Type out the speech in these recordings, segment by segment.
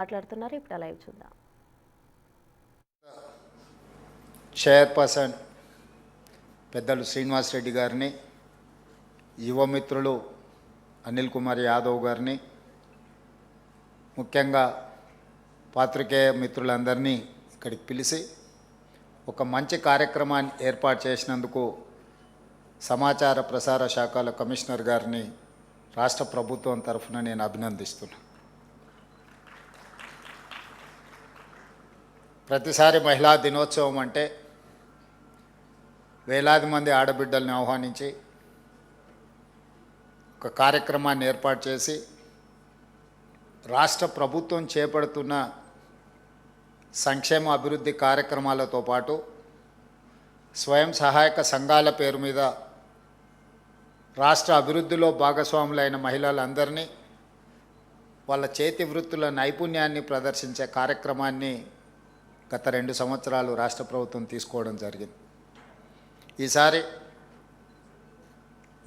మాట్లాడుతున్నారు. ఇప్పుడు లైవ్ చూద్దాం. చైర్పర్సన్ పెద్దలు శ్రీనివాస్ రెడ్డి గారిని, యువమిత్రులు అనిల్ కుమార్ యాదవ్ గారిని, ముఖ్యంగా పాత్రికేయ మిత్రులందరినీ ఇక్కడికి పిలిచి ఒక మంచి కార్యక్రమాన్ని ఏర్పాటు చేసినందుకు సమాచార ప్రసార శాఖల కమిషనర్ గారిని రాష్ట్ర ప్రభుత్వం తరఫున నేను అభినందిస్తున్నాను. ప్రతిసారి మహిళా దినోత్సవం అంటే వేలాది మంది ఆడబిడ్డల్ని ఆహ్వానించి ఒక కార్యక్రమాన్ని ఏర్పాటు చేసి రాష్ట్ర ప్రభుత్వం చేపడుతున్న సంక్షేమ అభివృద్ధి కార్యక్రమాలతో పాటు స్వయం సహాయక సంఘాల పేరు మీద రాష్ట్ర అభివృద్ధిలో భాగస్వాములైన మహిళలందరినీ వాళ్ళ చేతి వృత్తుల నైపుణ్యాన్ని ప్రదర్శించే కార్యక్రమాన్ని గత 2 సంవత్సరాలు రాష్ట్ర ప్రభుత్వం తీసుకోవడం జరిగింది. ఈసారి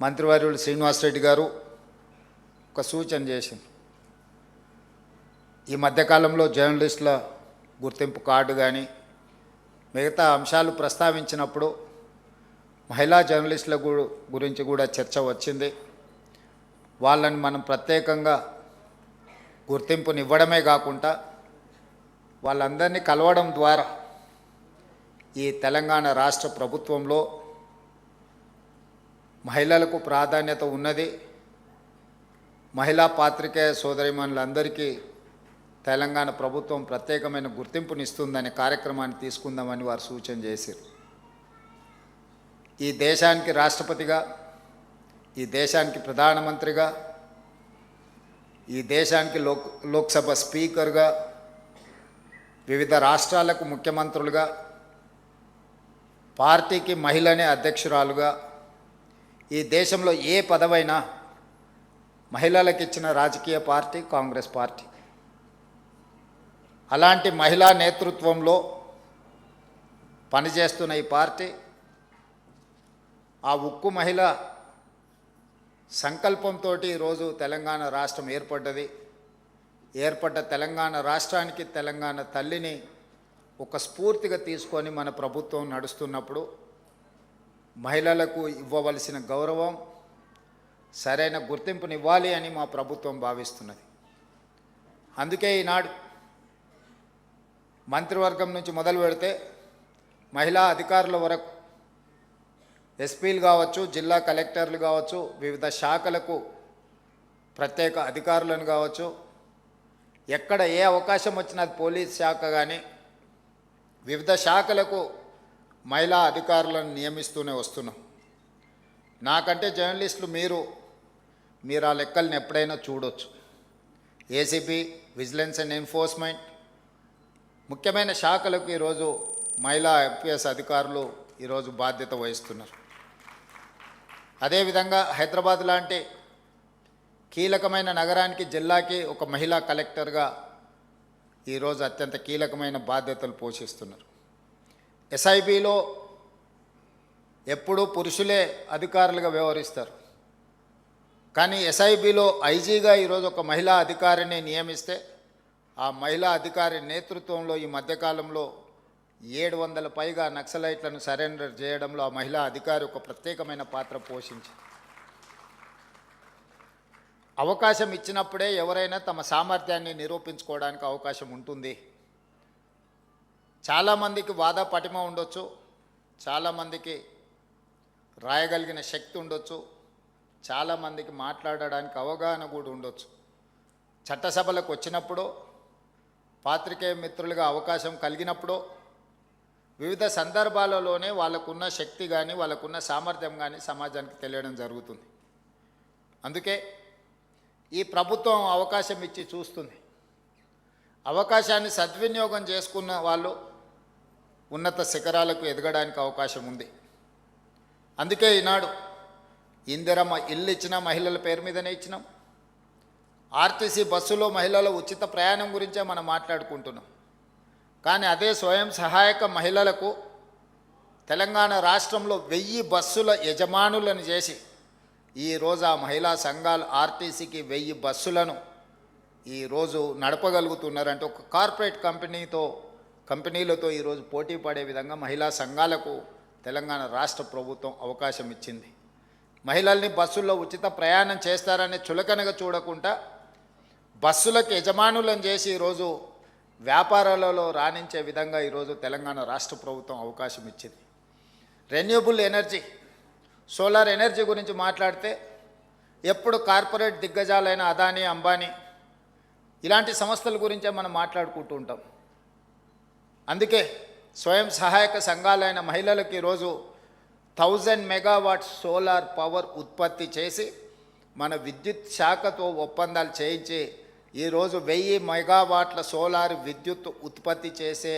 మంత్రివర్యులు శ్రీనివాస్ రెడ్డి గారు ఒక సూచన చేసింది. ఈ మధ్యకాలంలో జర్నలిస్టుల గుర్తింపు కార్డు కానీ మిగతా అంశాలు ప్రస్తావించినప్పుడు మహిళా జర్నలిస్టుల గురించి కూడా చర్చ వచ్చింది. వాళ్ళని మనం ప్రత్యేకంగా గుర్తింపునివ్వడమే కాకుండా వాళ్ళందరినీ కలవడం ద్వారా ఈ తెలంగాణ రాష్ట్ర ప్రభుత్వంలో మహిళలకు ప్రాధాన్యత ఉన్నది, మహిళా పాత్రికేయ సోదరీమణులందరికీ తెలంగాణ ప్రభుత్వం ప్రత్యేకమైన గుర్తింపునిస్తుందనే కార్యక్రమాన్ని తీసుకుందామని వారు సూచన చేశారు. ఈ దేశానికి రాష్ట్రపతిగా, ఈ దేశానికి ప్రధానమంత్రిగా, ఈ దేశానికి లోక్సభ స్పీకర్గా, వివిధ రాష్ట్రాలకు ముఖ్యమంత్రులుగా, పార్టీకి మహిళనే అధ్యక్షురాలుగా, ఈ దేశంలో ఏ పదవైనా మహిళలకు ఇచ్చిన రాజకీయ పార్టీ కాంగ్రెస్ పార్టీ. అలాంటి మహిళా నేతృత్వంలో పనిచేస్తున్న ఈ పార్టీ ఆ ఉక్కు మహిళ సంకల్పంతో ఈరోజు తెలంగాణ రాష్ట్రం ఏర్పడ్డది. ఏర్పడ్డ తెలంగాణ రాష్ట్రానికి తెలంగాణ తల్లిని ఒక స్ఫూర్తిగా తీసుకొని మన ప్రభుత్వం నడుస్తున్నప్పుడు మహిళలకు ఇవ్వవలసిన గౌరవం, సరైన గుర్తింపునివ్వాలి అని మా ప్రభుత్వం భావిస్తున్నది. అందుకే ఈనాడు మంత్రివర్గం నుంచి మొదలు పెడితే మహిళా అధికారుల వరకు ఎస్పీలు కావచ్చు, జిల్లా కలెక్టర్లు కావచ్చు, వివిధ శాఖలకు ప్రత్యేక అధికారులను కావచ్చు, ఎక్కడ ఏ అవకాశం వచ్చినా పోలీస్ శాఖ కానీ వివిధ శాఖలకు మహిళా అధికారులను నియమిస్తూనే వస్తున్నాం. నాకంటే జర్నలిస్టులు మీరు ఆ లెక్కల్ని ఎప్పుడైనా చూడొచ్చు. ఏసీపీ, విజిలెన్స్ అండ్ ఎన్ఫోర్స్మెంట్ ముఖ్యమైన శాఖలకు ఈరోజు మహిళా ఐపీఎస్ అధికారులు ఈరోజు బాధ్యత వహిస్తున్నారు. అదేవిధంగా హైదరాబాద్ లాంటి కీలకమైన నగరానికి, జిల్లాకి ఒక మహిళా కలెక్టర్గా ఈరోజు అత్యంత కీలకమైన బాధ్యతలు పోషిస్తున్నారు. ఎస్ఐబిలో ఎప్పుడూ పురుషులే అధికారులుగా వ్యవహరిస్తారు. కానీ ఎస్ఐబిలో ఐజీగా ఈరోజు ఒక మహిళా అధికారిని నియమిస్తే ఆ మహిళా అధికారి నేతృత్వంలో ఈ మధ్యకాలంలో 700 పైగా నక్సలైట్లను సరెండర్ చేయడంలో ఆ మహిళా అధికారి ఒక ప్రత్యేకమైన పాత్ర పోషించింది. అవకాశం ఇచ్చినప్పుడే ఎవరైనా తమ సామర్థ్యాన్ని నిరూపించుకోవడానికి అవకాశం ఉంటుంది. చాలామందికి వాద పటిమ ఉండొచ్చు, చాలామందికి రాయగలిగిన శక్తి ఉండొచ్చు, చాలామందికి మాట్లాడడానికి అవగాహన కూడా ఉండొచ్చు. చట్టసభలకు వచ్చినప్పుడు, పాత్రికేయ మిత్రులుగా అవకాశం కలిగినప్పుడు వివిధ సందర్భాలలోనే వాళ్ళకున్న శక్తి కానీ వాళ్ళకున్న సామర్థ్యం కానీ సమాజానికి తెలియడం జరుగుతుంది. అందుకే ఈ ప్రభుత్వం అవకాశం ఇచ్చి చూస్తుంది. అవకాశాన్ని సద్వినియోగం చేసుకున్న వాళ్ళు ఉన్నత శిఖరాలకు ఎదగడానికి అవకాశం ఉంది. అందుకే ఈనాడు ఇందిరమ్మ ఇల్లు ఇచ్చిన మహిళల పేరు మీదనే ఇచ్చినాం. ఆర్టీసీ బస్సులో మహిళల ఉచిత ప్రయాణం గురించే మనం మాట్లాడుకుంటున్నాం. కానీ అదే స్వయం సహాయక మహిళలకు తెలంగాణ రాష్ట్రంలో 1000 బస్సుల యజమానులను చేసి ఈరోజు ఆ మహిళా సంఘాలు ఆర్టీసీకి 1000 బస్సులను ఈరోజు నడపగలుగుతున్నారంటే ఒక కార్పొరేట్ కంపెనీలతో ఈరోజు పోటీ పడే విధంగా మహిళా సంఘాలకు తెలంగాణ రాష్ట్ర ప్రభుత్వం అవకాశం ఇచ్చింది. మహిళల్ని బస్సుల్లో ఉచిత ప్రయాణం చేస్తారనే చులకనగా చూడకుండా బస్సులకు యజమానులను చేసి ఈరోజు వ్యాపారాలలో రాణించే విధంగా ఈరోజు తెలంగాణ రాష్ట్ర ప్రభుత్వం అవకాశం ఇచ్చింది. రెన్యూబుల్ ఎనర్జీ, సోలార్ ఎనర్జీ గురించి మాట్లాడితే ఎప్పుడు కార్పొరేట్ దిగ్గజాలైన అదానీ, అంబానీ ఇలాంటి సంస్థల గురించే మనం మాట్లాడుకుంటూ ఉంటాం. అందుకే స్వయం సహాయక సంఘాలైన మహిళలకు ఈరోజు 1000 మెగావాట్స్ సోలార్ పవర్ ఉత్పత్తి చేసి మన విద్యుత్ శాఖతో ఒప్పందాలు చేయించి ఈరోజు 1000 మెగావాట్ల సోలార్ విద్యుత్ ఉత్పత్తి చేసే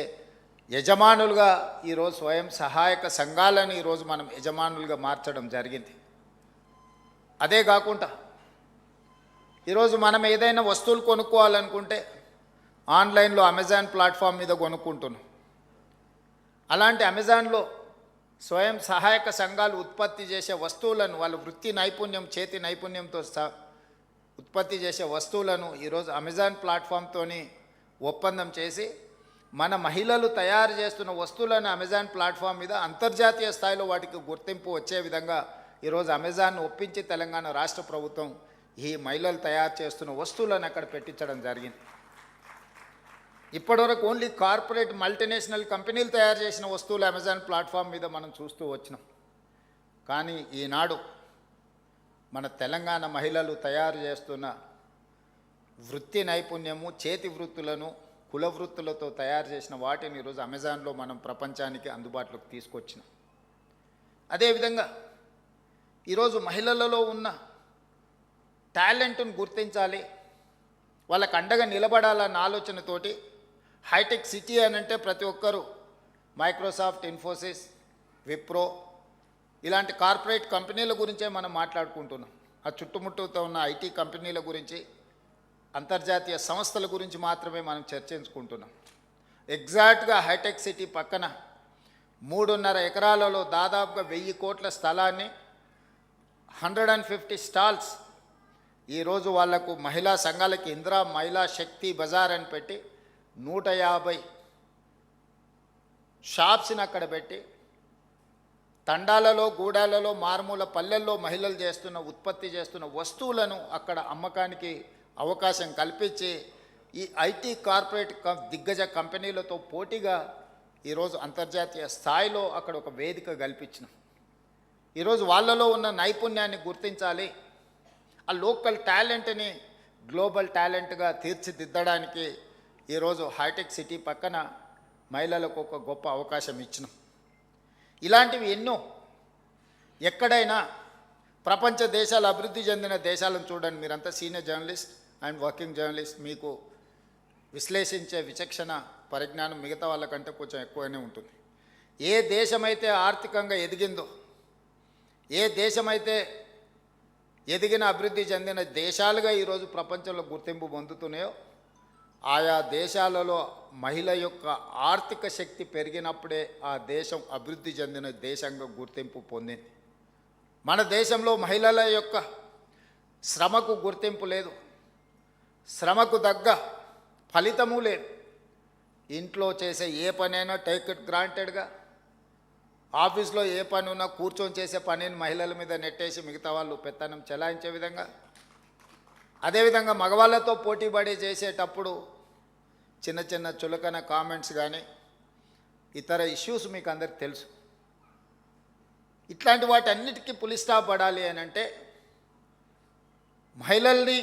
యజమానులుగా ఈరోజు స్వయం సహాయక సంఘాలను ఈరోజు మనం యజమానులుగా మార్చడం జరిగింది. అదే కాకుండా ఈరోజు మనం ఏదైనా వస్తువులు కొనుక్కోవాలనుకుంటే ఆన్లైన్లో అమెజాన్ ప్లాట్ఫామ్ మీద కొనుక్కుంటున్నాం. అలాంటి అమెజాన్లో స్వయం సహాయక సంఘాలు ఉత్పత్తి చేసే వస్తువులను వాళ్ళ వృత్తి నైపుణ్యం, చేతి నైపుణ్యంతో ఉత్పత్తి చేసే వస్తువులను ఈరోజు అమెజాన్ ప్లాట్ఫామ్తోని ఒప్పందం చేసి మన మహిళలు తయారు చేస్తున్న వస్తువులను అమెజాన్ ప్లాట్ఫామ్ మీద అంతర్జాతీయ స్థాయిలో వాటికి గుర్తింపు వచ్చే విధంగా ఈరోజు అమెజాన్ ఒప్పించి తెలంగాణ రాష్ట్ర ప్రభుత్వం ఈ మహిళలు తయారు చేస్తున్న వస్తువులను అక్కడ పెట్టించడం జరిగింది. ఇప్పటివరకు ఓన్లీ కార్పొరేట్ మల్టీనేషనల్ కంపెనీలు తయారు చేసిన వస్తువులు అమెజాన్ ప్లాట్ఫామ్ మీద మనం చూస్తూ వచ్చినాం. కానీ ఈనాడు మన తెలంగాణ మహిళలు తయారు చేస్తున్న వృత్తి నైపుణ్యము, చేతి వృత్తులను, కుల వృత్తులతో తయారు చేసిన వాటిని ఈరోజు అమెజాన్లో మనం ప్రపంచానికి అందుబాటులోకి తీసుకొచ్చినాం. అదేవిధంగా ఈరోజు మహిళలలో ఉన్న టాలెంట్ను గుర్తించాలి, వాళ్ళకు అండగా నిలబడాలన్న ఆలోచనతోటి హైటెక్ సిటీ అని అంటే ప్రతి ఒక్కరూ మైక్రోసాఫ్ట్, ఇన్ఫోసిస్, విప్రో ఇలాంటి కార్పొరేట్ కంపెనీల గురించే మనం మాట్లాడుకుంటున్నాం. ఆ చుట్టుముట్టుతో ఉన్న ఐటీ కంపెనీల గురించి, అంతర్జాతీయ సంస్థల గురించి మాత్రమే మనం చర్చించుకుంటున్నాం. ఎగ్జాక్ట్గా హైటెక్ సిటీ పక్కన 3.5 ఎకరాలలో దాదాపుగా 1000 కోట్ల స్థలాన్ని 150 స్టాల్స్ ఈరోజు వాళ్లకు మహిళా సంఘాలకి ఇందిరా మహిళా శక్తి బజార్ అని పెట్టి 150 షాప్స్ని అక్కడ పెట్టి తండాలలో, గూడాలలో, మారుమూల పల్లెల్లో మహిళలు ఉత్పత్తి చేస్తున్న వస్తువులను అక్కడ అమ్మకానికి అవకాశం కల్పించి ఈ ఐటీ కార్పొరేట్ దిగ్గజ కంపెనీలతో పోటీగా ఈరోజు అంతర్జాతీయ స్థాయిలో అక్కడ ఒక వేదిక కల్పించినాం. ఈరోజు వాళ్ళలో ఉన్న నైపుణ్యాన్ని గుర్తించాలి, ఆ లోకల్ టాలెంట్ని గ్లోబల్ టాలెంట్గా తీర్చిదిద్దడానికి ఈరోజు హైటెక్ సిటీ పక్కన మహిళలకు ఒక గొప్ప అవకాశం ఇచ్చినాం. ఇలాంటివి ఎన్నో ఎక్కడైనా ప్రపంచ దేశాలు, అభివృద్ధి చెందిన దేశాలను చూడండి. మీరంతా senior journalist and working journalist, మీకు విశ్లేషించే విచక్షణ పరిజ్ఞానం మిగతా వాళ్ళకంటే కొంచెం ఎక్కువనే ఉంటుంది. ఏ దేశమైతే ఆర్థికంగా ఎదిగిందో, ఏ దేశమైతే ఎదిగిన అభివృద్ధి చెందిన దేశాలుగా ఈరోజు ప్రపంచంలో గుర్తింపు పొందుతున్నాయో ఆయా దేశాలలో మహిళ యొక్క ఆర్థిక శక్తి పెరిగినప్పుడే ఆ దేశం అభివృద్ధి చెందిన దేశంగా గుర్తింపు పొందింది. మన దేశంలో మహిళల యొక్క శ్రమకు గుర్తింపు లేదు, శ్రమకు తగ్గ ఫలితము లేదు. ఇంట్లో చేసే ఏ పనైనా టేక్ ఇట్ గ్రాంటెడ్గా, ఆఫీస్లో ఏ పని ఉన్నా కూర్చొని చేసే పనిని మహిళల మీద నెట్టేసి మిగతా వాళ్ళు పెత్తనం చెలాయించే విధంగా, అదేవిధంగా మగవాళ్ళతో పోటీపడి చేసేటప్పుడు చిన్న చిన్న చులకన కామెంట్స్ కానీ ఇతర ఇష్యూస్ మీకు అందరికి తెలుసు. ఇట్లాంటి వాటన్నిటికీ పులి స్టాప్ పడాలి అని అంటే మహిళల్ని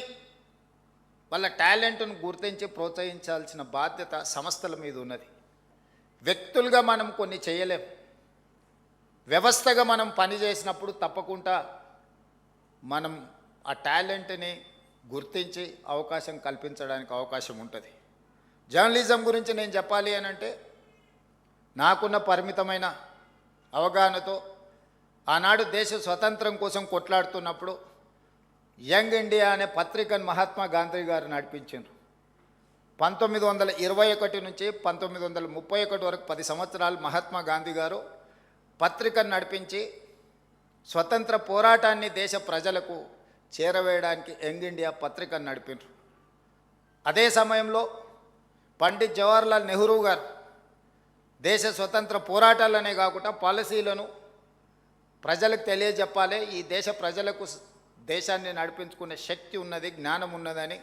వాళ్ళ టాలెంట్ను గుర్తించి ప్రోత్సహించాల్సిన బాధ్యత సంస్థల మీద ఉన్నది. వ్యక్తులుగా మనం కొన్ని చేయలేం, వ్యవస్థగా మనం పని చేసినప్పుడు తప్పకుండా మనం ఆ టాలెంట్ని గుర్తించి అవకాశం కల్పించడానికి అవకాశం ఉంటుంది. జర్నలిజం గురించి నేను చెప్పాలి అని అంటే నాకున్న పరిమితమైన అవగాహనతో ఆనాడు దేశ స్వతంత్రం కోసం కొట్లాడుతున్నప్పుడు యంగ్ ఇండియా అనే పత్రికను మహాత్మా గాంధీ గారు నడిపించారు. 1921 నుంచి 1931 వరకు 10 సంవత్సరాలు మహాత్మా గాంధీ గారు పత్రికను నడిపించి స్వతంత్ర పోరాటాన్ని దేశ ప్రజలకు చేరవేయడానికి యంగ్ ఇండియా పత్రికను నడిపారు. అదే సమయంలో పండిత్ జవహర్లాల్ నెహ్రూ గారు దేశ స్వతంత్ర పోరాటాలనే కాకుండా పాలసీలను ప్రజలకు తెలియజెప్పాలి, ఈ దేశ ప్రజలకు దేశాన్ని నడిపించుకునే శక్తి ఉన్నది, జ్ఞానం ఉన్నదని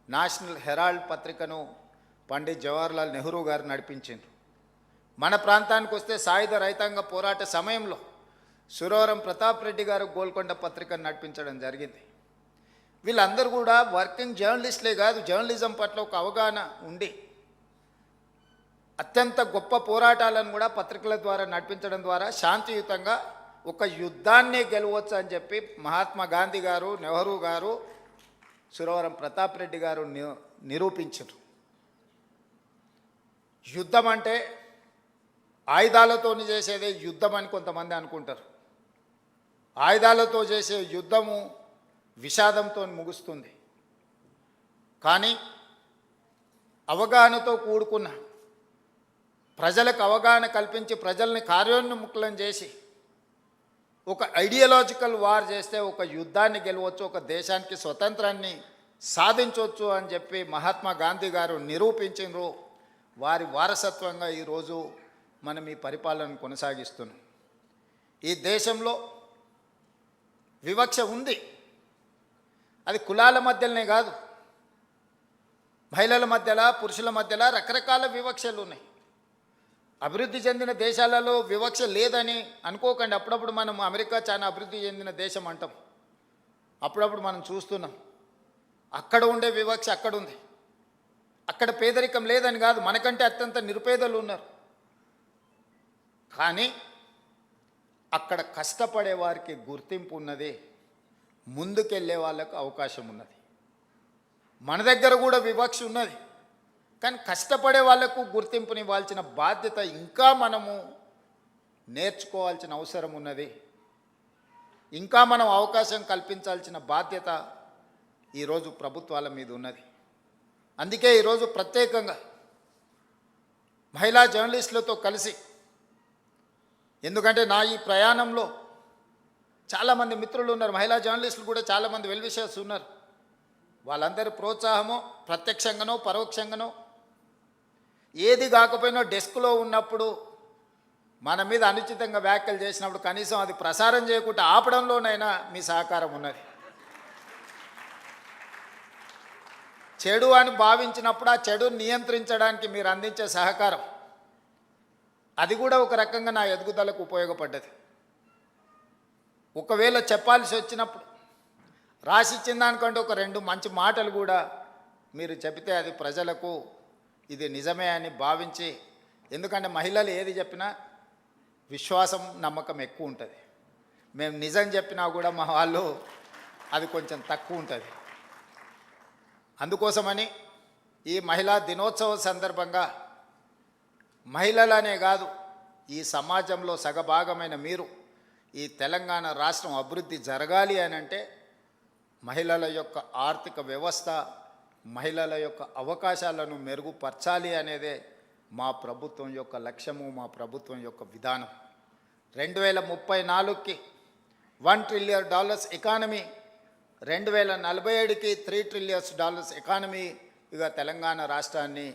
నేషనల్ హెరాల్డ్ పత్రికను పండిత్ జవహర్లాల్ నెహ్రూ గారు నడిపించారు. మన ప్రాంతానికి వస్తే సాయుధ రైతాంగ పోరాట సమయంలో సురవరం ప్రతాప్ రెడ్డి గారు గోల్కొండ పత్రికను నడిపించడం జరిగింది. వీళ్ళందరూ కూడా వర్కింగ్ జర్నలిస్టులే కాదు, జర్నలిజం పట్ల ఒక అవగాహన ఉండి అత్యంత గొప్ప పోరాటాలను కూడా పత్రికల ద్వారా నడిపించడం ద్వారా శాంతియుతంగా ఒక యుద్ధాన్నే గెలవచ్చు అని చెప్పి మహాత్మా గాంధీ గారు, నెహ్రూ గారు, సురవరం ప్రతాప్ రెడ్డి గారు నిరూపించారు. యుద్ధం అంటే ఆయుధాలతో చేసేదే యుద్ధం అని కొంతమంది అనుకుంటారు. ఆయుధాలతో చేసే యుద్ధము విషాదంతో ముగుస్తుంది. కానీ అవగాహనతో కూడుకున్న ప్రజలకు అవగాహన కల్పించి ప్రజల్ని కార్యోన్ముఖులను చేసి ఒక ఐడియాలజికల్ వార్ చేస్తే ఒక యుద్ధాన్ని గెలవచ్చు, ఒక దేశానికి స్వతంత్రాన్ని సాధించవచ్చు అని చెప్పి మహాత్మా గాంధీ గారు నిరూపించారు. వారి వారసత్వంగా ఈరోజు మనం ఈ పరిపాలనను కొనసాగిస్తున్నాం. ఈ దేశంలో వివక్ష ఉంది. అది కులాల మధ్యలోనే కాదు, మహిళల మధ్యలో, పురుషుల మధ్యలో రకరకాల వివక్షలు ఉన్నాయి. అభివృద్ధి చెందిన దేశాలలో వివక్ష లేదని అనుకోకండి. అప్పుడప్పుడు మనం అమెరికా చాలా అభివృద్ధి చెందిన దేశం అంటాం, అప్పుడప్పుడు మనం చూస్తున్నాం. అక్కడ ఉండే వివక్ష అక్కడ ఉంది. అక్కడ పేదరికం లేదని కాదు, మనకంటే అత్యంత నిరుపేదలు ఉన్నారు. కానీ అక్కడ కష్టపడే వారికి గుర్తింపు ఉన్నది, ముందుకెళ్ళే వాళ్ళకు అవకాశం ఉన్నది. మన దగ్గర కూడా వివక్ష ఉన్నది, కానీ కష్టపడే వాళ్లకు గుర్తింపునివ్వాల్సిన బాధ్యత ఇంకా మనము నేర్చుకోవాల్సిన అవసరం ఉన్నది. ఇంకా మనం అవకాశం కల్పించాల్సిన బాధ్యత ఈరోజు ప్రభుత్వాల మీద ఉన్నది. అందుకే ఈరోజు ప్రత్యేకంగా మహిళా జర్నలిస్టులతో కలిసి, ఎందుకంటే నా ఈ ప్రయాణంలో చాలామంది మిత్రులు ఉన్నారు, మహిళా జర్నలిస్టులు కూడా చాలామంది వెల్ విషర్స్ ఉన్నారు. వాళ్ళందరి ప్రోత్సాహమో ప్రత్యక్షంగానో పరోక్షంగానో ఏది కాకపోయినా డెస్క్లో ఉన్నప్పుడు మన మీద అనుచితంగా వ్యాఖ్యలు చేసినప్పుడు కనీసం అది ప్రసారం చేయకుండా ఆపడంలోనైనా మీ సహకారం ఉన్నది. చెడు అని భావించినప్పుడు ఆ చెడుని నియంత్రించడానికి మీరు అందించే సహకారం, అది కూడా ఒక రకంగా నా ఎదుగుదలకు ఉపయోగపడ్డది. ఒకవేళ చెప్పాల్సి వచ్చినప్పుడు రాసిచ్చిన దానికంటే ఒక 2 మంచి మాటలు కూడా మీరు చెబితే అది ప్రజలకు ఇది నిజమే అని భావించి, ఎందుకంటే మహిళలు ఏది చెప్పినా విశ్వాసం నమ్మకం ఎక్కువ ఉంటుంది. మేము నిజం చెప్పినా కూడా మా వాళ్ళు అది కొంచెం తక్కువ ఉంటుంది. అందుకోసమని ఈ మహిళా దినోత్సవం సందర్భంగా మహిళలనే కాదు, ఈ సమాజంలో సగభాగమైన మీరు, ఈ తెలంగాణ రాష్ట్రం అభివృద్ధి జరగాలి అని అంటే మహిళల యొక్క ఆర్థిక వ్యవస్థ, మహిళల యొక్క అవకాశాలను మెరుగుపరచాలి అనేదే మా ప్రభుత్వం యొక్క లక్ష్యము, మా ప్రభుత్వం యొక్క విధానం. 2034కి $1 ట్రిలియన్ ఎకానమీ, 2047కి $3 ట్రిలియన్ ఎకానమీ ఇక తెలంగాణ రాష్ట్రాన్ని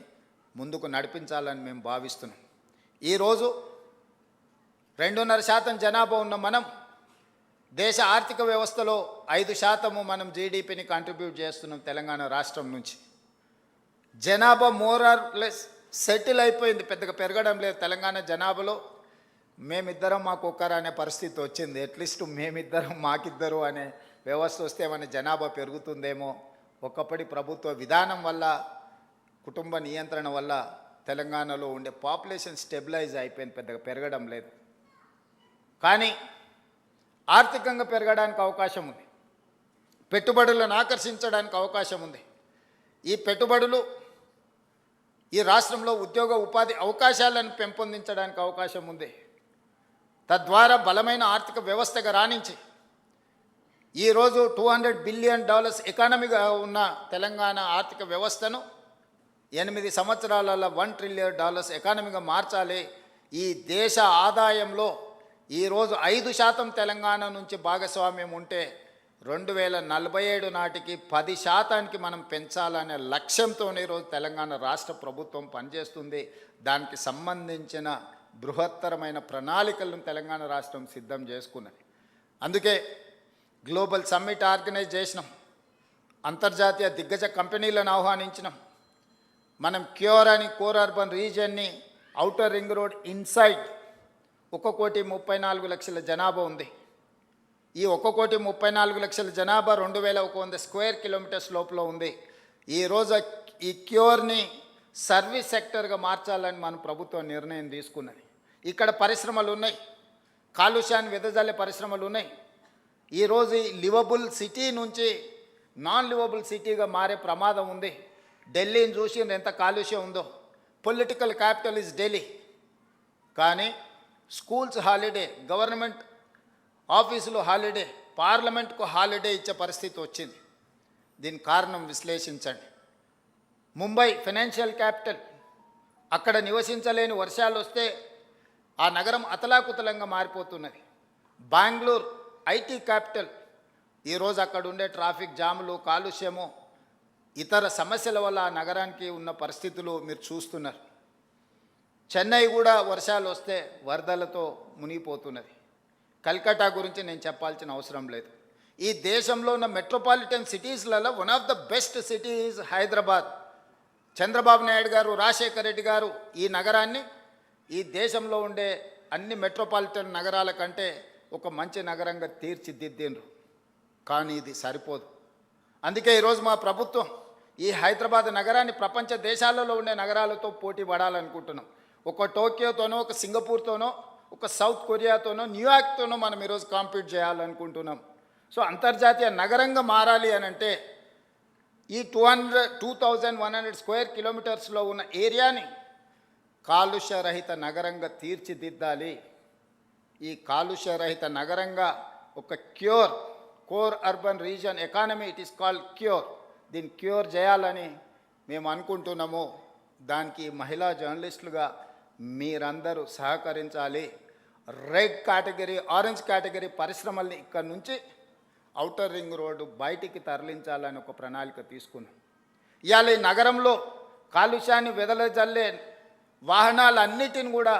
ముందుకు నడిపించాలని మేము భావిస్తున్నాం. ఈరోజు 2.5% జనాభా ఉన్న మనం దేశ ఆర్థిక వ్యవస్థలో 5% మనం జీడిపిని కంట్రిబ్యూట్ చేస్తున్నాం తెలంగాణ రాష్ట్రం నుంచి. జనాభా మోర్ ఆర్ లెస్ సెటిల్ అయిపోయింది, పెద్దగా పెరగడం లేదు తెలంగాణ జనాభాలో. మేమిద్దరం మాకొక్కరు అనే పరిస్థితి వచ్చింది. అట్లీస్ట్ మేమిద్దరం మాకిద్దరు అనే వ్యవస్థ వస్తే మన జనాభా పెరుగుతుందేమో. ఒకప్పటి ప్రభుత్వ విధానం వల్ల, కుటుంబ నియంత్రణ వల్ల తెలంగాణలో ఉండే పాపులేషన్ స్టెబిలైజ్ అయిపోయింది, పెద్దగా పెరగడం లేదు. కానీ ఆర్థికంగా పెరగడానికి అవకాశం ఉంది, పెట్టుబడులను ఆకర్షించడానికి అవకాశం ఉంది. ఈ పెట్టుబడులు ఈ రాష్ట్రంలో ఉద్యోగ ఉపాధి అవకాశాలను పెంపొందించడానికి అవకాశం ఉంది. తద్వారా బలమైన ఆర్థిక వ్యవస్థగా రాణించి ఈరోజు $200 బిలియన్ ఎకానమీగా ఉన్న తెలంగాణ ఆర్థిక వ్యవస్థను 8 సంవత్సరాలలో $1 ట్రిలియన్ ఎకానమీగా మార్చాలి. ఈ దేశ ఆదాయంలో ఈరోజు 5% తెలంగాణ నుంచి భాగస్వామ్యం ఉంటే 2047 నాటికి 10% మనం పెంచాలనే లక్ష్యంతో ఈరోజు తెలంగాణ రాష్ట్ర ప్రభుత్వం పనిచేస్తుంది. దానికి సంబంధించిన బృహత్తరమైన ప్రణాళికలను తెలంగాణ రాష్ట్రం సిద్ధం చేసుకున్నది. అందుకే గ్లోబల్ సమ్మిట్ ఆర్గనైజ్ చేసినాం, అంతర్జాతీయ దిగ్గజ కంపెనీలను ఆహ్వానించినాం. మనం క్యూర్ అని కోర్ అర్బన్ రీజియన్ని ఔటర్ రింగ్ రోడ్ ఇన్సైడ్ 1,34,00,000 జనాభా ఉంది. ఈ 1,34,00,000 జనాభా 2,100 స్క్వేర్ కిలోమీటర్స్ లోపల ఉంది. ఈరోజు ఈ క్యూర్ని సర్వీస్ సెక్టర్గా మార్చాలని మన ప్రభుత్వం నిర్ణయం తీసుకున్నది. ఇక్కడ పరిశ్రమలు ఉన్నాయి, కాలుష్యాన్ని వెదజల్లే పరిశ్రమలు ఉన్నాయి. ఈరోజు ఈ లివబుల్ సిటీ నుంచి నాన్ లివబుల్ సిటీగా మారే ప్రమాదం ఉంది. ఢిల్లీని చూసి ఎంత కాలుష్యం ఉందో. పొలిటికల్ క్యాపిటల్ ఇస్ ఢిల్లీ, కానీ స్కూల్స్ హాలిడే, గవర్నమెంట్ ఆఫీసులు హాలిడే, పార్లమెంట్కు హాలిడే ఇచ్చే పరిస్థితి వచ్చింది. దీని కారణం విశ్లేషించండి. ముంబై ఫైనాన్షియల్ క్యాపిటల్, అక్కడ నివసించలేని వర్షాలు వస్తే ఆ నగరం అతలాకుతలంగా మారిపోతున్నది. బెంగళూరు ఐటీ క్యాపిటల్, ఈరోజు అక్కడ ఉండే ట్రాఫిక్ జాములు, కాలుష్యము, ఇతర సమస్యల వల్ల ఆ నగరానికి ఉన్న పరిస్థితులు మీరు చూస్తున్నారు. చెన్నై కూడా వర్షాలు వస్తే వరదలతో మునిగిపోతున్నది. కల్కట్టా గురించి నేను చెప్పాల్సిన అవసరం లేదు. ఈ దేశంలో ఉన్న మెట్రోపాలిటన్ సిటీస్లలో one of the best city is Hyderabad. Chandrababu Naidu garu, Rajasekhara Reddy గారు ఈ నగరాన్ని ఈ దేశంలో ఉండే అన్ని మెట్రోపాలిటన్ నగరాల కంటే ఒక మంచి నగరంగా తీర్చిదిద్దిండ్రు. కానీ ఇది సరిపోదు. అందుకే ఈరోజు మా ప్రభుత్వం ఈ హైదరాబాద్ నగరాన్ని ప్రపంచ దేశాలలో ఉండే నగరాలతో పోటీ పడాలనుకుంటున్నాం. ఒక టోక్యోతోనో, ఒక సింగపూర్తోనో, ఒక సౌత్ కొరియాతోనో, న్యూయార్క్తోనో మనం ఈరోజు కాంపీట్ చేయాలనుకుంటున్నాం. సో అంతర్జాతీయ నగరంగా మారాలి అని అంటే ఈ 2,100 స్క్వేర్ కిలోమీటర్స్లో ఉన్న ఏరియాని కాలుష్యరహిత నగరంగా తీర్చిదిద్దాలి. ఈ కాలుష్యరహిత నగరంగా ఒక core urban reason economy, it is called cure, దీన్ని క్యూర్ చేయాలని మేము అనుకుంటున్నాము. దానికి మహిళా జర్నలిస్టులుగా మీరందరూ సహకరించాలి. రెడ్ కేటగిరీ, ఆరెంజ్ కేటగిరీ పరిశ్రమల్ని ఇక్కడ నుంచి ఔటర్ రింగ్ రోడ్డు బయటికి తరలించాలని ఒక ప్రణాళిక తీసుకున్నాం. ఇవాళ ఈ నగరంలో కాలుష్యాన్ని వెదజల్లే వాహనాలన్నిటిని కూడా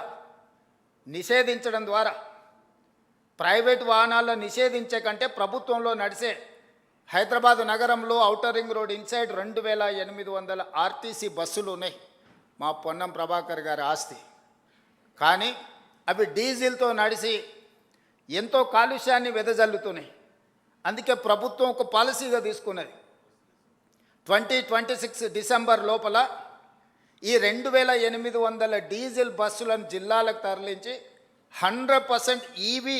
నిషేధించడం ద్వారా, ప్రైవేట్ వాహనాలను నిషేధించే కంటే ప్రభుత్వంలో నడిచే హైదరాబాద్ నగరంలో outer ring road inside 2,800 RTC బస్సులు ఉన్నాయి. మా పొన్నం ప్రభాకర్ గారి ఆస్తి. కానీ అవి డీజిల్తో నడిచి ఎంతో కాలుష్యాన్ని వెదజల్లుతున్నాయి. అందుకే ప్రభుత్వం ఒక పాలసీగా తీసుకున్నది. 2026 డిసెంబర్ లోపల ఈ 2,800 డీజిల్ బస్సులను జిల్లాలకు తరలించి 100% ఈవీ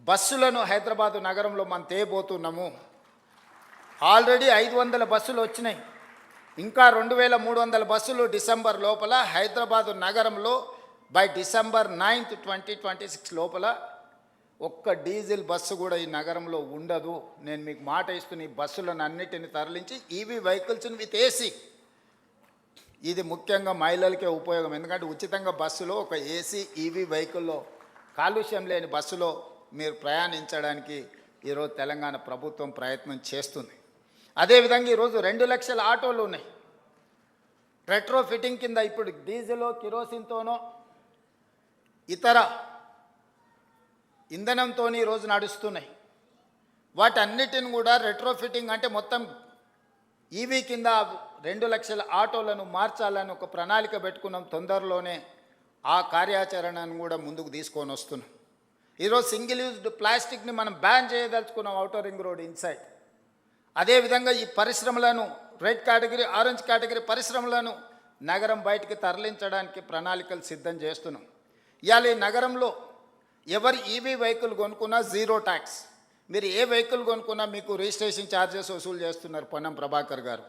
బస్సులను హైదరాబాదు నగరంలో మనం తేబోతున్నాము. ఆల్రెడీ 500 బస్సులు వచ్చినాయి. ఇంకా 2,300 బస్సులు డిసెంబర్ లోపల హైదరాబాదు నగరంలో బై డిసెంబర్ 9, 2026 లోపల ఒక్క డీజిల్ బస్సు కూడా ఈ నగరంలో ఉండదు. నేను మీకు మాట ఇస్తున్న ఈ బస్సులను అన్నిటిని తరలించి ఈవీ వెహికల్స్ని విత్ ఏసీ, ఇది ముఖ్యంగా మహిళలకే ఉపయోగం. ఎందుకంటే ఉచితంగా బస్సులో ఒక ఏసీ ఈవీ వెహికల్లో, కాలుష్యం లేని బస్సులో మీరు ప్రయాణించడానికి ఈరోజు తెలంగాణ ప్రభుత్వం ప్రయత్నం చేస్తుంది. అదేవిధంగా ఈరోజు 2 లక్షల ఆటోలు ఉన్నాయి. రెట్రో ఫిట్టింగ్ కింద ఇప్పుడు డీజిల్, కిరోసిన్తోనో ఇతర ఇంధనంతో ఈరోజు నడుస్తున్నాయి. వాటన్నిటిని కూడా రెట్రో ఫిట్టింగ్ అంటే మొత్తం ఈవీ కింద 2 లక్షల ఆటోలను మార్చాలని ఒక ప్రణాళిక పెట్టుకున్నాం. తొందరలోనే ఆ కార్యాచరణను కూడా ముందుకు తీసుకొని వస్తున్నాం. ఈరోజు సింగిల్ యూజ్డ్ ప్లాస్టిక్ని మనం బ్యాన్ చేయదలుచుకున్నాం ఔటర్ రింగ్ రోడ్ ఇన్సైడ్. అదేవిధంగా ఈ పరిశ్రమలను, రెడ్ కేటగిరీ, ఆరెంజ్ కేటగిరీ పరిశ్రమలను నగరం బయటికి తరలించడానికి ప్రణాళికలు సిద్ధం చేస్తున్నాం. ఇవాళ ఈ నగరంలో ఎవరు ఈవీ వెహికల్ కొనుక్కున్నా జీరో ట్యాక్స్. మీరు ఏ వెహికల్ కొనుక్కున్నా మీకు రిజిస్ట్రేషన్ ఛార్జెస్ వసూలు చేస్తున్నారు పొన్నం ప్రభాకర్ గారు.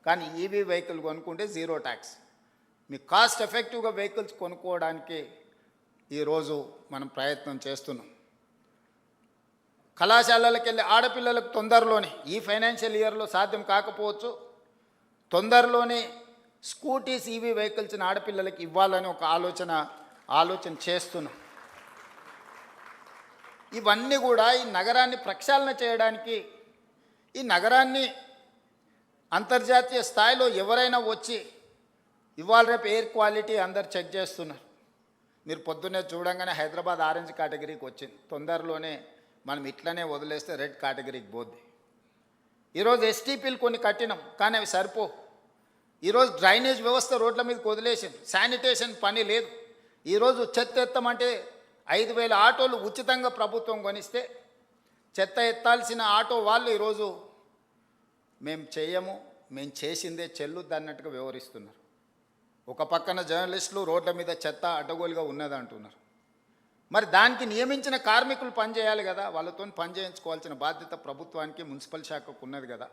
కానీ ఈవీ వెహికల్ కొనుక్కుంటే జీరో ట్యాక్స్. మీకు కాస్ట్ ఎఫెక్టివ్గా వెహికల్స్ కొనుక్కోవడానికి ఈరోజు మనం ప్రయత్నం చేస్తున్నాం. కళాశాలలకు వెళ్ళి ఆడపిల్లలకు తొందరలోనే, ఈ ఫైనాన్షియల్ ఇయర్లో సాధ్యం కాకపోవచ్చు, తొందరలోనే స్కూటీస్, ఈవీ వెహికల్స్ని ఆడపిల్లలకి ఇవ్వాలని ఒక ఆలోచన చేస్తున్నాం. ఇవన్నీ కూడా ఈ నగరాన్ని ప్రక్షాళన చేయడానికి ఈ నగరాన్ని అంతర్జాతీయ స్థాయిలో ఎవరైనా వచ్చి ఇవాళ రేపు ఎయిర్ క్వాలిటీ అందరు చెక్ చేస్తున్నారు. మీరు పొద్దున్నే చూడంగానే హైదరాబాద్ ఆరెంజ్ కేటగిరీకి వచ్చింది. తొందరలోనే మనం ఇట్లనే వదిలేస్తే రెడ్ కేటగిరీకి పోద్ది. ఈరోజు ఎస్టీపీలు కొన్ని కట్టినాం, కానీ అవి సరిపో. ఈరోజు డ్రైనేజ్ వ్యవస్థ రోడ్ల మీదకి వదిలేసింది, శానిటేషన్ పని లేదు. ఈరోజు చెత్త ఎత్తమంటే 5,000 ఆటోలు ఉచితంగా ప్రభుత్వం కొనిస్తే చెత్త ఎత్తాల్సిన ఆటో వాళ్ళు ఈరోజు మేము చేయము, మేము చేసిందే చెల్లుద్ది అన్నట్టుగా వ్యవహరిస్తున్నారు. ఒక పక్కన జర్నలిస్టులు రోడ్ల మీద చెత్త అడ్డగోలుగా ఉన్నది అంటున్నారు. మరి దానికి నియమించిన కార్మికులు పనిచేయాలి కదా, వాళ్ళతో పని చేయించుకోవాల్సిన బాధ్యత ప్రభుత్వానికి, మున్సిపల్ శాఖకు ఉన్నది కదా.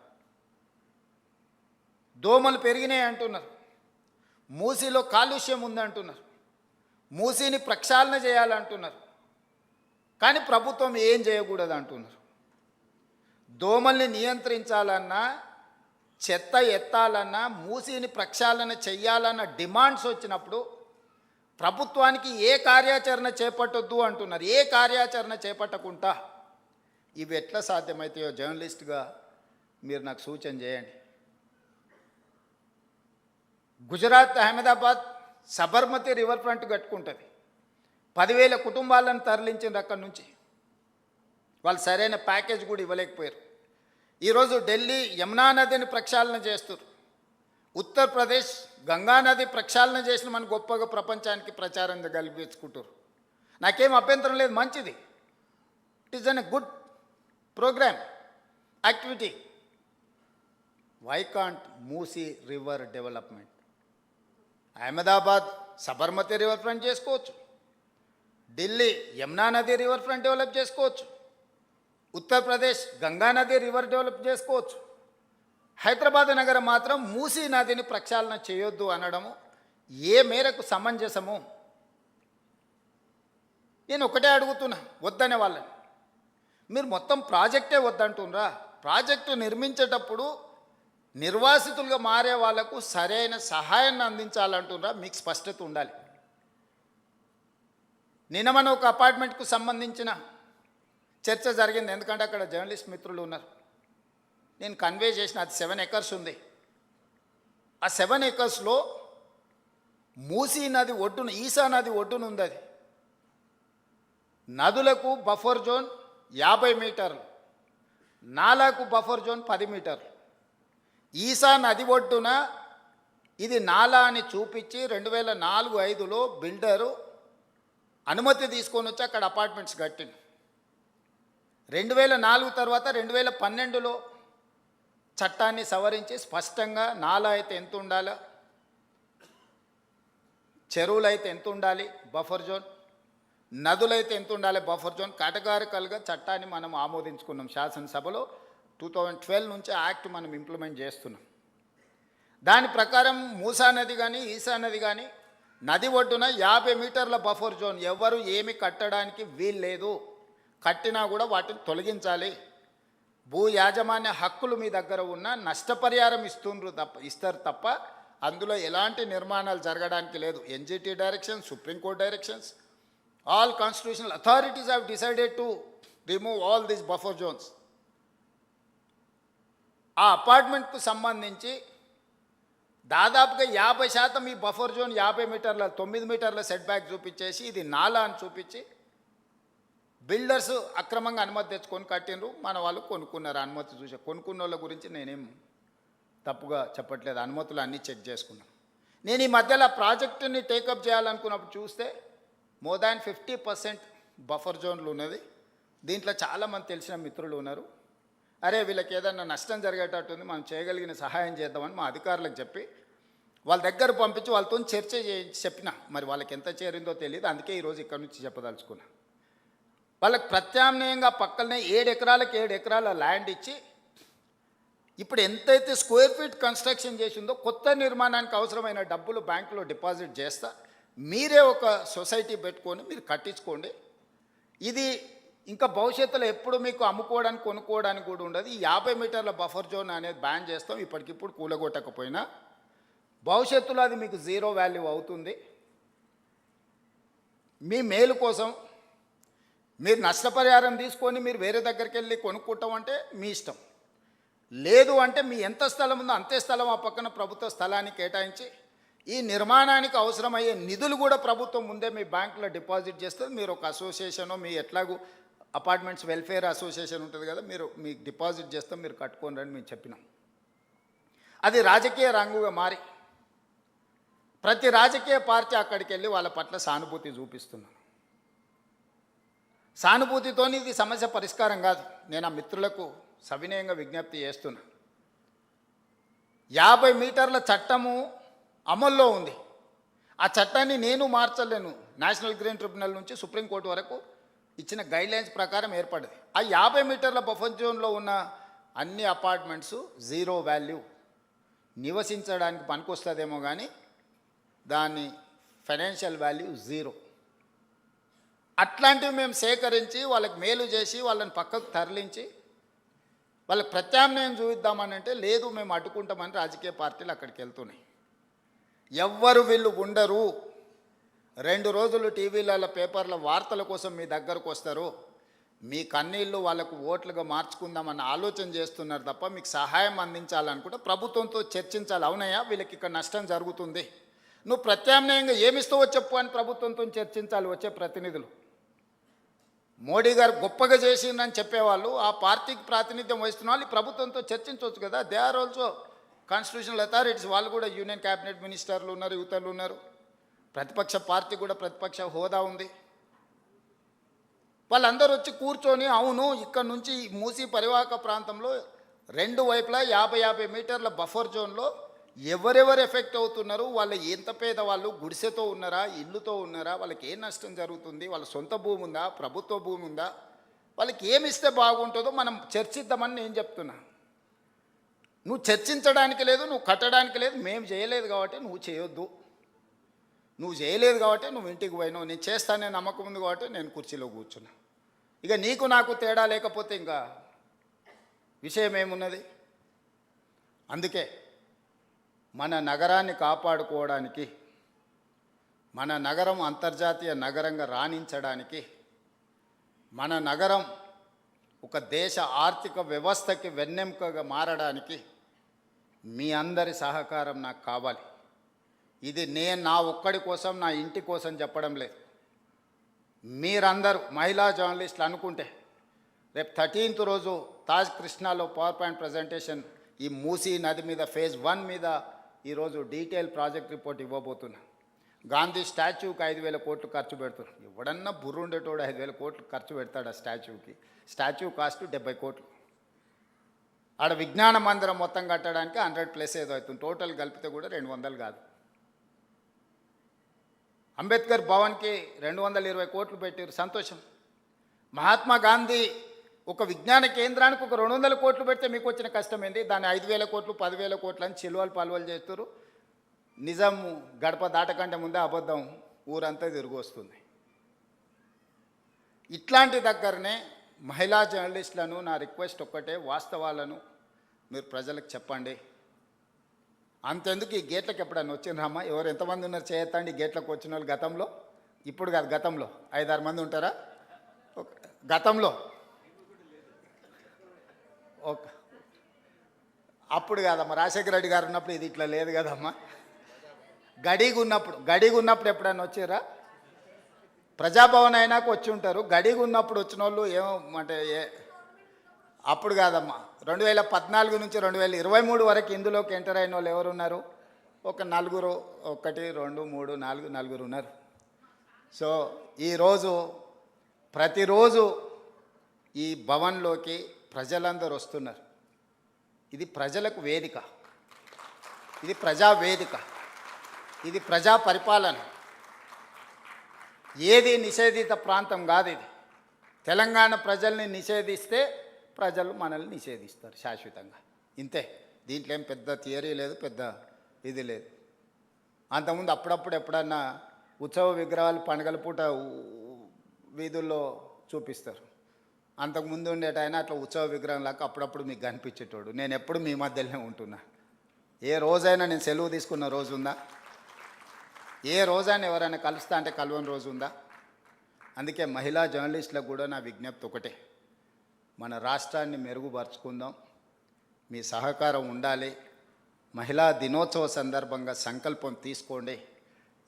దోమలు పెరిగినాయి అంటున్నారు, మూసీలో కాలుష్యం ఉందంటున్నారు, మూసీని ప్రక్షాళన చేయాలంటున్నారు, కానీ ప్రభుత్వం ఏం చేయకూడదు అంటున్నారు. దోమల్ని నియంత్రించాలన్నా, చెత్త ఎత్తాలన్నా, మూసీని ప్రక్షాళన చెయ్యాలన్న డిమాండ్స్ వచ్చినప్పుడు ప్రభుత్వానికి ఏ కార్యాచరణ చేపట్టొద్దు అంటున్నారు. ఏ కార్యాచరణ చేపట్టకుండా ఇవి ఎట్లా సాధ్యమవుతాయో జర్నలిస్ట్గా మీరు నాకు సూచన చేయండి. గుజరాత్ అహ్మదాబాద్ సబర్మతి రివర్ ఫ్రంట్ కట్టుకుంటుంది. 10,000 కుటుంబాలను తరలించిన అక్కడి నుంచి. వాళ్ళు సరైన ప్యాకేజ్ కూడా ఇవ్వలేకపోయారు. ఈరోజు ఢిల్లీ యమునా నదిని ప్రక్షాళన చేస్తారు. ఉత్తరప్రదేశ్ గంగా నది ప్రక్షాళన చేసిన మన గొప్పగా ప్రపంచానికి ప్రచారం కల్పించుకుంటారు. నాకేం అభ్యంతరం లేదు, మంచిది. It is an a good program, activity. Why can't Musi river development? Ahmedabad Sabarmati river front చేసుకోవచ్చు, ఢిల్లీ యమునా నది రివర్ ఫ్రంట్ డెవలప్ చేసుకోవచ్చు, ఉత్తరప్రదేశ్ గంగా నది రివర్ డెవలప్ చేసుకోవచ్చు. హైదరాబాద్ నగరం మాత్రం మూసీ నదిని ప్రక్షాళన చేయొద్దు అనడము ఏ మేరకు సమంజసము? నేను ఒకటే అడుగుతున్నా, వద్దనే వాళ్ళని. మీరు మొత్తం ప్రాజెక్టే వద్దంటున్నారా? ప్రాజెక్టు నిర్మించేటప్పుడు నిర్వాసితులుగా మారే వాళ్లకు సరైన సహాయాన్ని అందించాలంటున్నారా? మీకు స్పష్టత ఉండాలి. నిన్న మన ఒక అపార్ట్మెంట్కు సంబంధించిన చర్చ జరిగింది, ఎందుకంటే అక్కడ జర్నలిస్ట్ మిత్రులు ఉన్నారు. నేను కన్వే చేసిన, అది 7 acres ఉంది. ఆ 7 acresలో మూసీ నది ఒడ్డున, ఈసా నది ఒడ్డున ఉంది. అది నదులకు బఫర్ జోన్ 50 మీటర్లు, నాలాకు బఫర్ జోన్ 10 మీటర్లు. ఈసా నది ఒడ్డున ఇది నాలా అని చూపించి 2004-05లో బిల్డరు అనుమతి తీసుకొని వచ్చి అక్కడ అపార్ట్మెంట్స్ కట్టింది. 2004 తర్వాత 2012లో చట్టాన్ని సవరించి స్పష్టంగా నాలా అయితే ఎంత ఉండాలో, చెరువులు అయితే ఎంత ఉండాలి బఫర్ జోన్, నదులైతే ఎంత ఉండాలి బఫర్ జోన్, కేటగారికల్గా చట్టాన్ని మనం ఆమోదించుకున్నాం శాసనసభలో. 2012 నుంచి యాక్ట్ మనం ఇంప్లిమెంట్ చేస్తున్నాం. దాని ప్రకారం మూసా నది కానీ ఈసా నది కానీ నది ఒడ్డున 50 మీటర్ల బఫర్ జోన్, ఎవరు ఏమి కట్టడానికి వీలు లేదు. కట్టినా కూడా వాటిని తొలగించాలి. భూ యాజమాన్య హక్కులు మీ దగ్గర ఉన్న నష్టపరిహారం ఇస్తారు తప్ప అందులో ఎలాంటి నిర్మాణాలు జరగడానికి లేదు. NGT directions, supreme court directions, all constitutional authorities have decided to remove all these buffer zones. ఆ అపార్ట్మెంట్కు సంబంధించి దాదాపుగా 50% ఈ బఫర్ జోన్ 50 మీటర్ల 9 మీటర్ల సెట్ బ్యాక్ చూపించేసి ఇది నాలా అని చూపించి బిల్డర్స్ అక్రమంగా అనుమతి తెచ్చుకొని కట్టినరు. మన వాళ్ళు కొనుక్కున్నారు. అనుమతి చూసే కొనుక్కున్న వాళ్ళ గురించి నేనేం తప్పుగా చెప్పట్లేదు, అనుమతులు అన్నీ చెక్ చేసుకున్నాను. నేను ఈ మధ్యలో ప్రాజెక్టుని టేకప్ చేయాలనుకున్నప్పుడు చూస్తే మోర్ దాన్ 50% బఫర్ జోన్లు ఉన్నది. దీంట్లో చాలామంది తెలిసిన మిత్రులు ఉన్నారు. అరే వీళ్ళకి ఏదన్నా నష్టం జరిగేటట్టుంది, మనం చేయగలిగిన సహాయం చేద్దామని మా అధికారులకు చెప్పి వాళ్ళ దగ్గర పంపించి వాళ్ళతో చర్చ చెప్పిన. మరి వాళ్ళకి ఎంత చేరిందో తెలియదు, అందుకే ఈరోజు ఇక్కడ నుంచి చెప్పదలుచుకున్నా. వాళ్ళకి ప్రత్యామ్నాయంగా పక్కనే 7 ఎకరాలకు 7 ఎకరాల ల్యాండ్ ఇచ్చి ఇప్పుడు ఎంతైతే స్క్వేర్ ఫీట్ కన్స్ట్రక్షన్ చేసిందో కొత్త నిర్మాణానికి అవసరమైన డబ్బులు బ్యాంకులో డిపాజిట్ చేస్తా, మీరే ఒక సొసైటీ పెట్టుకొని మీరు కట్టించుకోండి. ఇది ఇంకా భవిష్యత్తులో ఎప్పుడు మీకు అమ్ముకోవడానికి కొనుక్కోవడానికి కూడా ఉండదు. ఈ 50 మీటర్ల బఫర్ జోన్ అనేది బ్యాన్ చేస్తాం. ఇప్పటికిప్పుడు కూలగొట్టకపోయినా భవిష్యత్తులో అది మీకు 0 వాల్యూ అవుతుంది. మీ మేలు కోసం మీరు నష్టపరిహారం తీసుకొని మీరు వేరే దగ్గరికి వెళ్ళి కొనుక్కుంటామంటే మీ ఇష్టం. లేదు అంటే మీ ఎంత స్థలం ఉందో అంతే స్థలం ఆ పక్కన ప్రభుత్వ స్థలాన్ని కేటాయించి ఈ నిర్మాణానికి అవసరమయ్యే నిధులు కూడా ప్రభుత్వం ముందే మీ బ్యాంకులో డిపాజిట్ చేస్తుంది. మీరు ఒక అసోసియేషన్, మీ ఎట్లాగూ అపార్ట్మెంట్స్ వెల్ఫేర్ అసోసియేషన్ ఉంటుంది కదా, మీరు మీకు డిపాజిట్ చేస్తాం, మీరు కట్టుకోండి అని మేము చెప్పినాం. అది రాజకీయ రంగుగా మారి ప్రతి రాజకీయ పార్టీ అక్కడికి వెళ్ళి వాళ్ళ పట్ల సానుభూతి చూపిస్తున్నారు. సానుభూతితోని ఇది సమస్య పరిష్కారం కాదు. నేను ఆ మిత్రులకు సవినయంగా విజ్ఞప్తి చేస్తున్నా. 50 మీటర్ల చట్టము అమల్లో ఉంది. ఆ చట్టాన్ని నేను మార్చలేను. నేషనల్ గ్రీన్ ట్రిబ్యునల్ నుంచి సుప్రీంకోర్టు వరకు ఇచ్చిన గైడ్లైన్స్ ప్రకారం ఏర్పడింది. ఆ 50 మీటర్ల బఫర్ జోన్లో ఉన్న అన్ని అపార్ట్మెంట్స్ జీరో వాల్యూ, నివసించడానికి పనికొస్తుందేమో కానీ దాని ఫైనాన్షియల్ వాల్యూ జీరో. అట్లాంటివి మేము సేకరించి వాళ్ళకి మేలు చేసి వాళ్ళని పక్కకు తరలించి వాళ్ళకి ప్రత్యామ్నాయం చూపిద్దామని అంటే లేదు, మేము అడ్డుకుంటామని రాజకీయ పార్టీలు అక్కడికి వెళ్తున్నాయి. ఎవ్వరు వీళ్ళు ఉండరు. 2 రోజులు టీవీలలో పేపర్ల వార్తల కోసం మీ దగ్గరకు వస్తారు. మీ కన్నీళ్ళు వాళ్ళకు ఓట్లుగా మార్చుకుందామన్న ఆలోచన చేస్తున్నారు తప్ప మీకు సహాయం అందించాలనుకుంటే ప్రభుత్వంతో చర్చించాలి. అవునయ్యా, వీళ్ళకి ఇక్కడ నష్టం జరుగుతుంది, నువ్వు ప్రత్యామ్నాయంగా ఏమిస్తావో చెప్పు అని ప్రభుత్వంతో చర్చించాలి వచ్చే ప్రతినిధులు. మోడీ గారు గొప్పగా చేసిందని చెప్పేవాళ్ళు, ఆ పార్టీకి ప్రాతినిధ్యం వహిస్తున్న వాళ్ళు ప్రభుత్వంతో చర్చించవచ్చు కదా. They are also constitutional authorities. వాళ్ళు కూడా యూనియన్ క్యాబినెట్ మినిస్టర్లు ఉన్నారు, యువతలు ఉన్నారు. ప్రతిపక్ష పార్టీ కూడా ప్రతిపక్ష హోదా ఉంది. వాళ్ళందరూ వచ్చి కూర్చొని అవును ఇక్కడ నుంచి మూసీ పరివాహక ప్రాంతంలో 2 వైపులా 50 మీటర్ల బఫర్ జోన్లో ఎవరెవరు ఎఫెక్ట్ అవుతున్నారు, వాళ్ళు ఎంత పేదవాళ్ళు, గుడిసెతో ఉన్నారా, ఇల్లుతో ఉన్నారా, వాళ్ళకి ఏ నష్టం జరుగుతుంది, వాళ్ళ సొంత భూమి ఉందా, ప్రభుత్వ భూమి ఉందా, వాళ్ళకి ఏమి ఇస్తే బాగుంటుందో మనం చర్చిద్దామని నేను చెప్తున్నా. నువ్వు చర్చించడానికి లేదు, నువ్వు కట్టడానికి లేదు, మేము చేయలేదు కాబట్టి నువ్వు చేయొద్దు. నువ్వు చేయలేదు కాబట్టి నువ్వు ఇంటికి పోయినావు, నేను చేస్తానే నమ్మకం ఉంది కాబట్టి నేను కుర్చీలో కూర్చున్నా. ఇక నీకు నాకు తేడా లేకపోతే ఇంకా విషయం ఏమున్నది? అందుకే మన నగరాన్ని కాపాడుకోవడానికి, మన నగరం అంతర్జాతీయ నగరంగా రాణించడానికి, మన నగరం ఒక దేశ ఆర్థిక వ్యవస్థకి వెన్నెముకగా మారడానికి మీ అందరి సహకారం నాకు కావాలి. ఇది నేను నా ఒక్కడి కోసం, నా ఇంటి కోసం చెప్పడం లేదు. మీరందరూ మహిళా జర్నలిస్టులు అనుకుంటే రేపు 13th రోజు తాజ్ కృష్ణాలో పవర్ పాయింట్ ప్రజెంటేషన్ ఈ మూసీ నది మీద ఫేజ్ 1 మీద ఈరోజు డీటెయిల్ ప్రాజెక్ట్ రిపోర్ట్ ఇవ్వబోతున్నా. గాంధీ స్టాచ్యూకి 5,000 కోట్లు ఖర్చు పెడుతున్నారు. ఎవడన్నా బుర్రుండేటోడు 5,000 కోట్లు ఖర్చు పెడతాడు ఆ స్టాచ్యూకి. స్టాచ్యూ కాస్ట్ 70 కోట్లు. ఆడ విజ్ఞాన మందిరం మొత్తం కట్టడానికి 100+ ఏదో అవుతుంది. టోటల్ కలిపితే కూడా 200 కాదు. అంబేద్కర్ భవన్కి 220 కోట్లు పెట్టారు, సంతోషం. మహాత్మా గాంధీ ఒక విజ్ఞాన కేంద్రానికి ఒక 200 కోట్లు పెడితే మీకు వచ్చిన కష్టం ఏంటి? దాన్ని 5,000 కోట్లు 10,000 కోట్లు అని చిలువలు పలువలు చేస్తారు. నిజం గడప దాటకంటే ముందే అబద్ధం ఊరంతా తిరిగి వస్తుంది. ఇట్లాంటి దగ్గరనే మహిళా జర్నలిస్టులను నా రిక్వెస్ట్ ఒక్కటే, వాస్తవాలను మీరు ప్రజలకు చెప్పండి. అంతెందుకు ఈ గేట్లకు ఎప్పుడన్నా వచ్చిండ్రమ్మా? ఎవరు ఎంతమంది ఉన్నారు చేయొద్దండి గేట్లకు వచ్చిన వాళ్ళు గతంలో? ఇప్పుడు కాదు, గతంలో 5-6 మంది ఉంటారా? గతంలో అప్పుడు కాదమ్మా, రాజశేఖర రెడ్డి గారు ఉన్నప్పుడు ఇది ఇట్లా లేదు కదమ్మా. గడిగా ఉన్నప్పుడు ఎప్పుడన్నా వచ్చారా? ప్రజాభవన్ అయినాక వచ్చి ఉంటారు. గడిగా ఉన్నప్పుడు వచ్చిన వాళ్ళు ఏమంటే అప్పుడు కాదమ్మా. 2014 నుంచి 2023 వరకు ఇందులోకి ఎంటర్ అయిన వాళ్ళు ఎవరు ఉన్నారు? ఒక 4, 1, 2, 3, 4 ఉన్నారు. సో ఈరోజు ప్రతిరోజు ఈ భవన్లోకి ప్రజలందరూ వస్తున్నారు. ఇది ప్రజలకు వేదిక, ఇది ప్రజా వేదిక, ఇది ప్రజా పరిపాలన. ఏది నిషేధిత ప్రాంతం కాదు ఇది. తెలంగాణ ప్రజల్ని నిషేధిస్తే ప్రజలు మనల్ని నిషేధిస్తారు శాశ్వతంగా, ఇంతే. దీంట్లో ఏం పెద్ద థియరీ లేదు, పెద్ద ఇది లేదు. అంతకుముందు అప్పుడప్పుడు ఎప్పుడన్నా ఉత్సవ విగ్రహాలు పండుగల పూట వీధుల్లో చూపిస్తారు. అంతకుముందు ఉండేట ఆయన అట్లా ఉత్సవ విగ్రహం లాగా అప్పుడప్పుడు మీకు కనిపించేటోడు. నేను ఎప్పుడు మీ మధ్యలోనే ఉంటున్నా. ఏ రోజైనా నేను సెలవు తీసుకున్న రోజు ఉందా? ఏ రోజైనా ఎవరైనా కలుస్తా అంటే కలవని రోజు ఉందా? అందుకే మహిళా జర్నలిస్టులకు కూడా నా విజ్ఞప్తి ఒకటే, మన రాష్ట్రాన్ని మెరుగుపరుచుకుందాం. మీ సహకారం ఉండాలి. మహిళా దినోత్సవ సందర్భంగా సంకల్పం తీసుకోండి.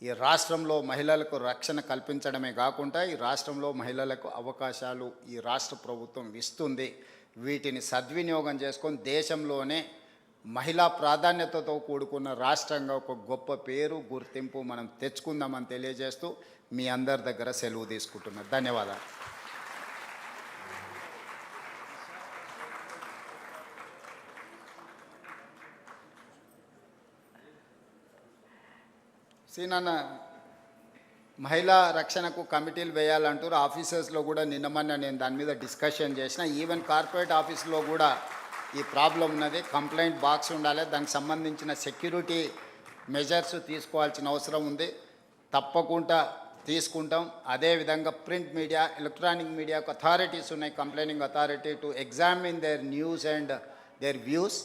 ఈ రాష్ట్రంలో మహిళలకు రక్షణ కల్పించడమే కాకుండా ఈ రాష్ట్రంలో మహిళలకు అవకాశాలు ఈ రాష్ట్ర ప్రభుత్వం ఇస్తుంది. వీటిని సద్వినియోగం చేసుకొని దేశంలోనే మహిళా ప్రాధాన్యతతో కూడుకున్న రాష్ట్రంగా ఒక గొప్ప పేరు గుర్తింపు మనం తెచ్చుకుందామని తెలియజేస్తూ మీ అందరి దగ్గర సెలవు తీసుకుంటున్నాను. ధన్యవాదాలు. సీనన్న, మహిళా రక్షణకు కమిటీలు వేయాలంటారు. ఆఫీసర్స్లో కూడా నిన్నమన్న నేను దాని మీద డిస్కషన్ చేసిన. ఈవెన్ కార్పొరేట్ ఆఫీసులో కూడా ఈ ప్రాబ్లం ఉన్నది. కంప్లైంట్ బాక్స్ ఉండాలి, దానికి సంబంధించిన సెక్యూరిటీ మెజర్స్ తీసుకోవాల్సిన అవసరం ఉంది. తప్పకుండా తీసుకుంటాం. అదేవిధంగా ప్రింట్ మీడియా, ఎలక్ట్రానిక్ మీడియాకు అథారిటీస్ ఉన్నాయి, complaining authority to examine their news and their views.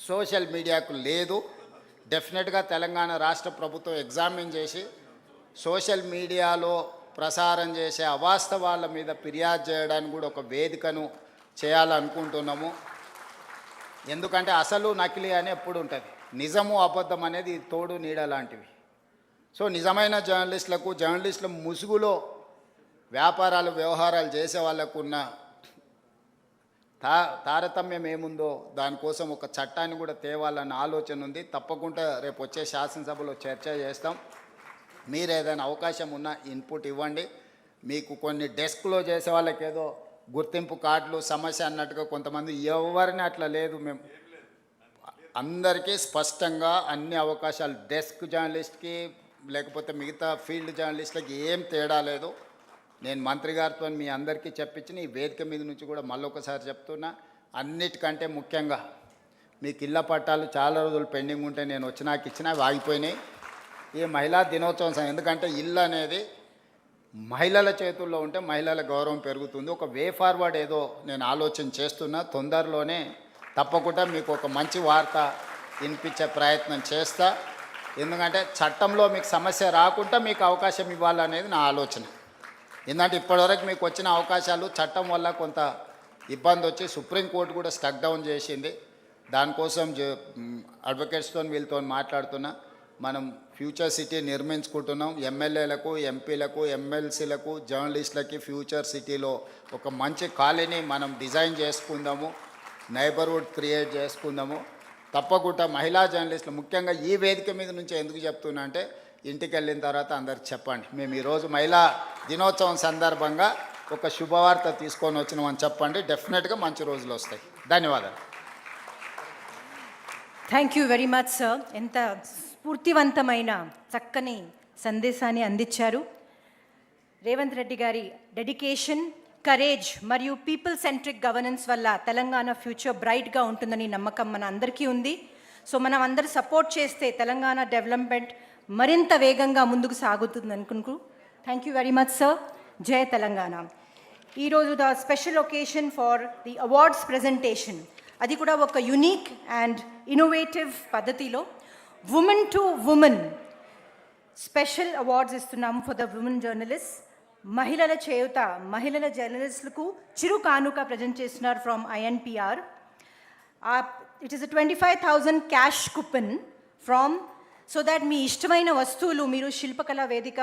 Social మీడియాకు లేదు. డెఫినెట్గా తెలంగాణ రాష్ట్ర ప్రభుత్వం ఎగ్జామిన్ చేసి సోషల్ మీడియాలో ప్రసారం చేసే అవాస్తవాల మీద ఫిర్యాదు చేయడానికి కూడా ఒక వేదికను చేయాలనుకుంటున్నాము. ఎందుకంటే అసలు నకిలీ అని ఎప్పుడు ఉంటుంది, నిజము అబద్ధం అనేది తోడు నీడ లాంటివి. సో నిజమైన జర్నలిస్టుల ముసుగులో వ్యాపారాలు వ్యవహారాలు చేసే వాళ్ళకు ఉన్న తారతమ్యం ఏముందో దానికోసం ఒక చట్టాన్ని కూడా తేవాలన్న ఆలోచన ఉంది. తప్పకుండా రేపు వచ్చే శాసనసభలో చర్చ చేస్తాం. మీరు ఏదైనా అవకాశం ఉన్నా ఇన్పుట్ ఇవ్వండి. మీకు కొన్ని డెస్క్లో చేసే వాళ్ళకి ఏదో గుర్తింపు కార్డులు సమస్య అన్నట్టుగా కొంతమంది, ఎవరిని అట్లా లేదు. మేము అందరికీ స్పష్టంగా అన్ని అవకాశాలు, డెస్క్ జర్నలిస్ట్కి లేకపోతే మిగతా ఫీల్డ్ జర్నలిస్టులకి ఏం తేడా లేదు. నేను మంత్రి గారితో మీ అందరికీ చెప్పించిన ఈ వేదిక మీద నుంచి కూడా మళ్ళొకసారి చెప్తున్నా. అన్నిటికంటే ముఖ్యంగా మీకు ఇళ్ళ పట్టాలు చాలా రోజులు పెండింగ్ ఉంటే నేను వచ్చినాక ఇచ్చినా ఆగిపోయినాయి. ఈ మహిళా దినోత్సవం ఎందుకంటే ఇల్లు అనేది మహిళల చేతుల్లో ఉంటే మహిళల గౌరవం పెరుగుతుంది. ఒక వే ఫార్వర్డ్ ఏదో నేను ఆలోచన చేస్తున్నా. తొందరలోనే తప్పకుండా మీకు ఒక మంచి వార్త వినిపించే ప్రయత్నం చేస్తా. ఎందుకంటే చట్టంలో మీకు సమస్య రాకుండా మీకు అవకాశం ఇవ్వాలనేది నా ఆలోచన. ఎందుకంటే ఇప్పటివరకు మీకు వచ్చిన అవకాశాలు చట్టం వల్ల కొంత ఇబ్బంది వచ్చి సుప్రీంకోర్టు కూడా స్టక్ డౌన్ చేసింది. దానికోసం అడ్వకేట్స్తో వీళ్ళతో మాట్లాడుతున్నా. మనం ఫ్యూచర్ సిటీ నిర్మించుకుంటున్నాం. ఎమ్మెల్యేలకు, ఎంపీలకు, ఎమ్మెల్సీలకు, జర్నలిస్టులకి ఫ్యూచర్ సిటీలో ఒక మంచి కాలనీ మనం డిజైన్ చేసుకుందాము, నైబర్హుడ్ క్రియేట్ చేసుకుందాము. తప్పకుండా మహిళా జర్నలిస్టులు ముఖ్యంగా ఈ వేదిక మీద నుంచి ఎందుకు చెప్తున్నా అంటే, ఇంటికి వెళ్ళిన తర్వాత అందరికి చెప్పండి, మేము ఈరోజు మహిళా దినోత్సవం సందర్భంగా ఒక శుభవార్త తీసుకొని వచ్చినామని చెప్పండి. డెఫినెట్గా మంచి రోజులు వస్తాయి. ధన్యవాదాలు. Thank you very much sir. ఎంత స్ఫూర్తివంతమైన చక్కని సందేశాన్ని అందించారు. రేవంత్ రెడ్డి గారి డెడికేషన్, కరేజ్ మరియు పీపుల్ సెంట్రిక్ గవర్నెన్స్ వల్ల తెలంగాణ ఫ్యూచర్ బ్రైట్గా ఉంటుందని నమ్మకం మన అందరికీ ఉంది. సో మనం అందరూ సపోర్ట్ చేస్తే తెలంగాణ డెవలప్మెంట్ మరింత వేగంగా ముందుకు సాగుతుంది అనుకుంటూ thank you very much sir. జై తెలంగాణ. ఈరోజు the special occasion for the awards presentation, అది కూడా ఒక యునీక్ అండ్ ఇన్నోవేటివ్ పద్ధతిలో women to women special awards ఇస్తున్నాము ఫర్ ద ఉమెన్ జర్నలిస్ట్. మహిళల చేయుత, మహిళల జర్నలిస్టులకు చిరు కానుక ప్రజెంట్ చేస్తున్నారు from INPR. It is 25,000 cash coupon from, so that మీ ఇష్టమైన వస్తువులు మీరు శిల్పకళా వేదిక